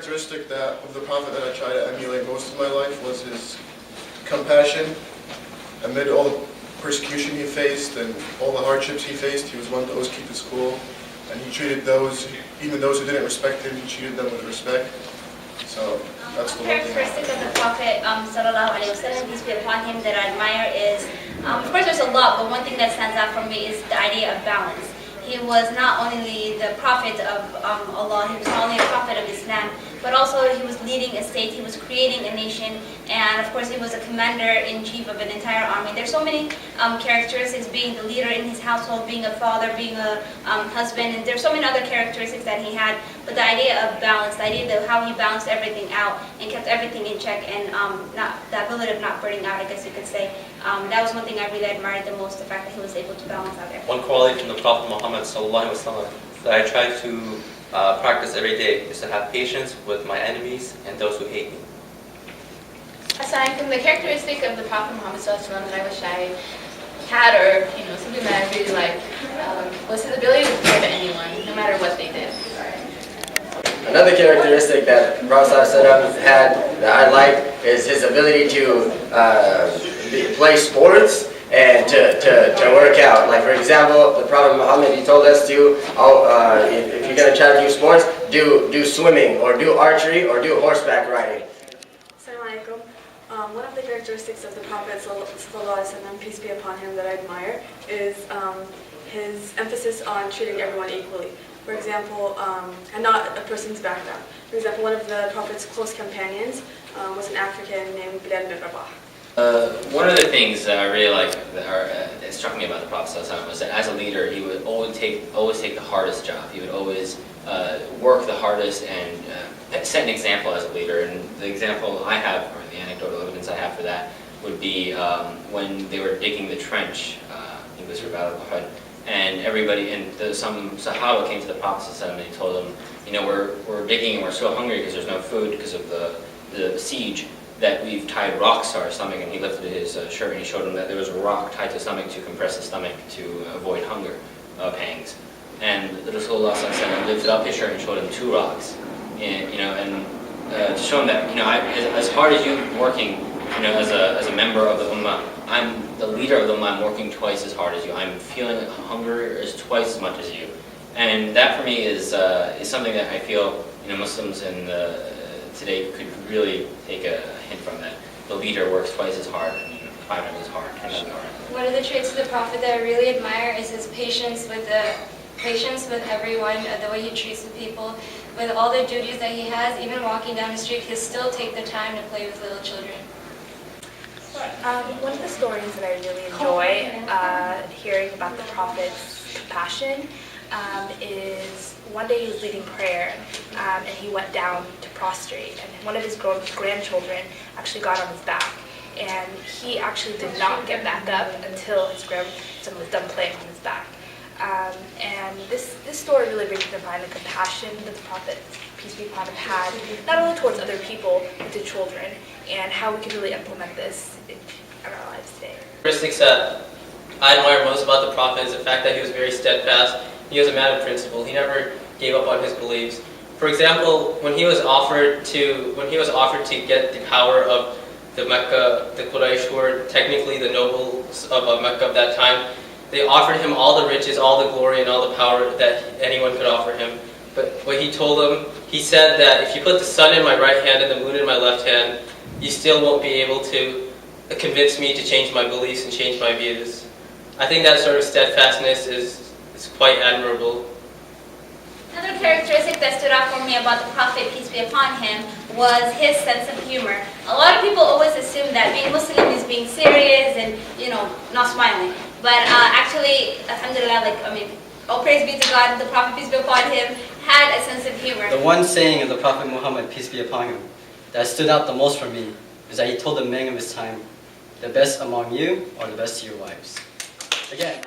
characteristic of the Prophet that I try to emulate most of my life was his compassion. Amid all the persecution he faced and all the hardships he faced, he was one to always keep his cool. And he treated those, even those who didn't respect him, he treated them with respect. So that's the one thing. Characteristic of the Prophet sallallahu alaihi wasallam, peace be upon him, that I admire is, of course there's a lot, but one thing that stands out for me is the idea of balance. He was not only the prophet of Allah, he was not only a prophet of Islam, but also he was leading a state, he was creating a nation, and of course he was a commander-in-chief of an entire army. There's so many characteristics, being the leader in his household, being a father, being a husband, and there's so many other characteristics that he had. But the idea of balance, the idea of how he balanced everything out and kept everything in check, and the ability of not burning out, I guess you could say, that was one thing I really admired the most, the fact that he was able to balance out everything. One quality from the Prophet Muhammad sallallahu alaihi wasallam that I try to practice every day is to have patience with my enemies and those who hate me. Aside from the characteristic of the Prophet Muhammad ﷺ that I wish I had, or something that I really like, was his ability to forgive anyone, no matter what they did. Another characteristic that Prophet ﷺ had that I like is his ability to play sports and to work out. Like for example, the Prophet Muhammad, he told us to, if you're going to try to do sports, do swimming or do archery or do horseback riding. Assalamualaikum. One of the characteristics of the Prophet ﷺ, peace be upon him, that I admire is his emphasis on treating everyone equally. For example, and not a person's background. For example, one of the Prophet's close companions was an African named Bilal bin Rabah. One of the things that I really like that struck me about the Prophet ﷺ was that as a leader, he would always take the hardest job. He would always work the hardest and set an example as a leader. And the example I have, or the anecdotal evidence I have for that, would be when they were digging the trench. It was for Battle of Uhud, and everybody some Sahaba came to the Prophet ﷺ and he told them, we're digging and we're so hungry because there's no food because of the siege, that we've tied rocks to our stomach. And he lifted his shirt and he showed them that there was a rock tied to the stomach to compress the stomach to avoid hunger pangs. And the Rasulullah lifted up his shirt and showed him 2 rocks, and to show him that as hard as you working, as a member of the ummah, I'm the leader of the ummah. I'm working twice as hard as you. I'm feeling hunger is twice as much as you, and that for me is something that I feel Muslims in today could really take a hint from. That the leader works twice as hard, 5 times as hard, 10 times as hard. One of the traits of the Prophet that I really admire is his patience with everyone, the way he treats the people, with all the duties that he has. Even walking down the street, he'll still take the time to play with little children. One of the stories that I really enjoy hearing about the Prophet's compassion is one day he was leading prayer and he went down to prostrate, and one of his grandchildren actually got on his back, and he actually did not get back up until his grandson was done playing on his back. And this story really brings to mind the compassion that the Prophet, peace be upon him, had, not only towards other people, but to children, and how we can really implement this in our lives today. Characteristics that I admire most about the Prophet is the fact that he was very steadfast. He was a man of principle. He never gave up on his beliefs. For example, when he was offered to get the power of the Mecca, the Quraysh, who were technically the nobles of Mecca of that time, they offered him all the riches, all the glory, and all the power that anyone could offer him. But what he told them, he said that if you put the sun in my right hand and the moon in my left hand, you still won't be able to convince me to change my beliefs and change my views. I think that sort of steadfastness is quite admirable. Another characteristic that stood out for me about the Prophet, peace be upon him, was his sense of humor. A lot of people always assume that being Muslim is being serious and, not smiling. But actually, alhamdulillah, all praise be to God, the Prophet, peace be upon him, had a sense of humor. The one saying of the Prophet Muhammad, peace be upon him, that stood out the most for me is that he told the men of his time, the best among you are the best to your wives. Again.